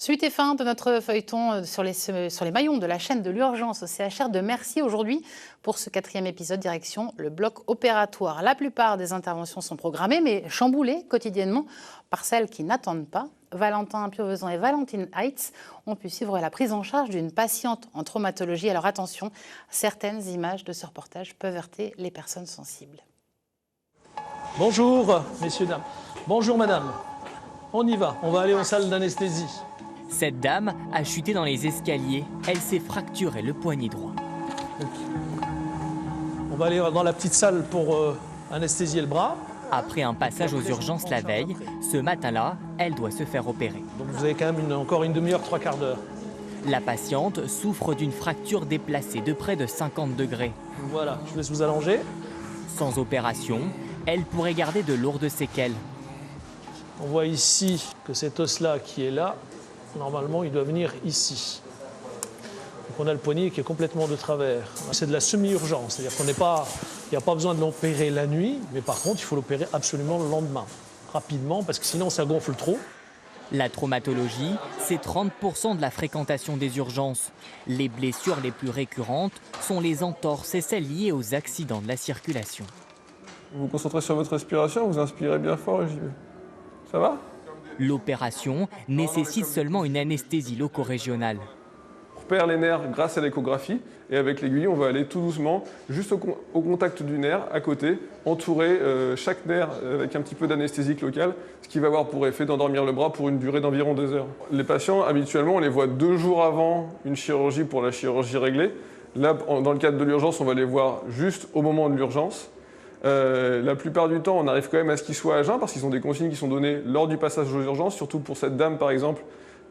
Suite et fin de notre feuilleton sur les maillons de la chaîne de l'urgence au CHR de Mercier aujourd'hui. Pour ce 4e épisode, direction le bloc opératoire. La plupart des interventions sont programmées, mais chamboulées quotidiennement par celles qui n'attendent pas. Valentin Piovesan et Valentine Heitz ont pu suivre la prise en charge d'une patiente en traumatologie. Alors attention, certaines images de ce reportage peuvent heurter les personnes sensibles. Bonjour, messieurs, dames. Bonjour, madame. On y va, on va aller aux salles d'anesthésie. Cette dame a chuté dans les escaliers. Elle s'est fracturé le poignet droit. On va aller dans la petite salle pour anesthésier le bras. Après un passage aux urgences la veille, ce matin-là, elle doit se faire opérer. Donc vous avez quand même encore une demi-heure, 3/4 d'heure. La patiente souffre d'une fracture déplacée de près de 50 degrés. Voilà, je vous laisse vous allonger. Sans opération, elle pourrait garder de lourdes séquelles. On voit ici que cet os-là qui est là, normalement, il doit venir ici. Donc on a le poignet qui est complètement de travers. C'est de la semi-urgence, c'est-à-dire qu'il n'y a pas besoin de l'opérer la nuit, mais par contre, il faut l'opérer absolument le lendemain, rapidement, parce que sinon, ça gonfle trop. La traumatologie, c'est 30% de la fréquentation des urgences. Les blessures les plus récurrentes sont les entorses et celles liées aux accidents de la circulation. Vous vous concentrez sur votre respiration, vous inspirez bien fort et j'y vais. Ça va ? L'opération nécessite seulement une anesthésie loco-régionale. On repère les nerfs grâce à l'échographie et avec l'aiguille, on va aller tout doucement, juste au contact du nerf, à côté, entourer chaque nerf avec un petit peu d'anesthésique locale, ce qui va avoir pour effet d'endormir le bras pour une durée d'environ 2 heures. Les patients, habituellement, on les voit 2 jours avant une chirurgie pour la chirurgie réglée. Là, dans le cadre de l'urgence, on va les voir juste au moment de l'urgence. La plupart du temps, on arrive quand même à ce qu'ils soient à jeun parce qu'ils ont des consignes qui sont données lors du passage aux urgences, surtout pour cette dame, par exemple,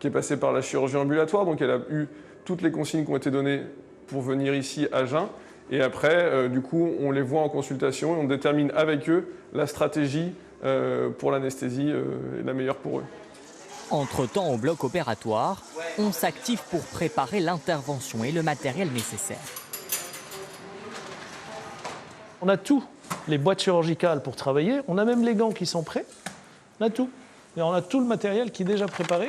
qui est passée par la chirurgie ambulatoire. Donc elle a eu toutes les consignes qui ont été données pour venir ici à jeun. Et après, du coup, on les voit en consultation et on détermine avec eux la stratégie pour l'anesthésie la meilleure pour eux. Entre-temps, au bloc opératoire, on s'active pour préparer l'intervention et le matériel nécessaire. On a tout, les boîtes chirurgicales pour travailler, on a même les gants qui sont prêts, on a tout. Et on a tout le matériel qui est déjà préparé.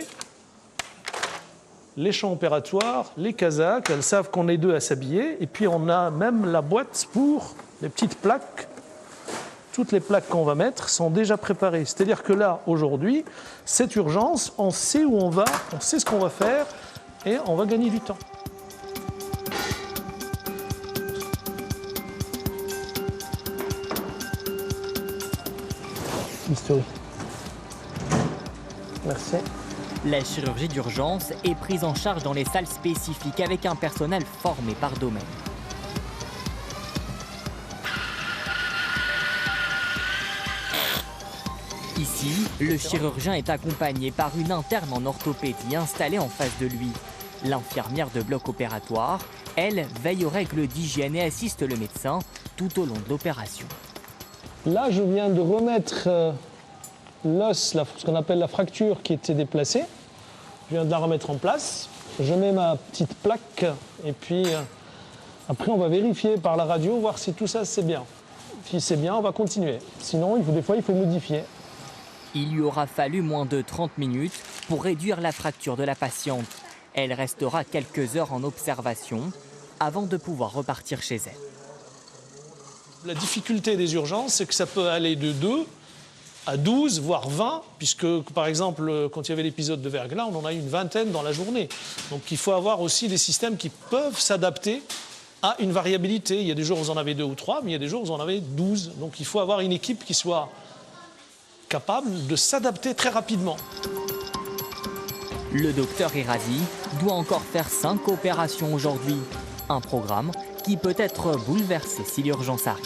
Les champs opératoires, les casaques, elles savent qu'on est 2 à s'habiller. Et puis on a même la boîte pour les petites plaques. Toutes les plaques qu'on va mettre sont déjà préparées. C'est-à-dire que là, aujourd'hui, cette urgence, on sait où on va, on sait ce qu'on va faire et on va gagner du temps. Historique. Merci. La chirurgie d'urgence est prise en charge dans les salles spécifiques avec un personnel formé par domaine. Ici, le chirurgien est accompagné par une interne en orthopédie installée en face de lui. L'infirmière de bloc opératoire, elle, veille aux règles d'hygiène et assiste le médecin tout au long de l'opération. Là, je viens de remettre l'os, ce qu'on appelle la fracture qui était déplacée. Je viens de la remettre en place. Je mets ma petite plaque et puis après, on va vérifier par la radio, voir si tout ça, c'est bien. Si c'est bien, on va continuer. Sinon, des fois, il faut modifier. Il lui aura fallu moins de 30 minutes pour réduire la fracture de la patiente. Elle restera quelques heures en observation avant de pouvoir repartir chez elle. La difficulté des urgences, c'est que ça peut aller de 2 à 12, voire 20, puisque, par exemple, quand il y avait l'épisode de verglas, on en a eu une vingtaine dans la journée. Donc il faut avoir aussi des systèmes qui peuvent s'adapter à une variabilité. Il y a des jours où vous en avez 2 ou 3, mais il y a des jours où vous en avez 12. Donc il faut avoir une équipe qui soit capable de s'adapter très rapidement. Le docteur Erazi doit encore faire 5 opérations aujourd'hui. Un programme qui peut être bouleversé si l'urgence arrive.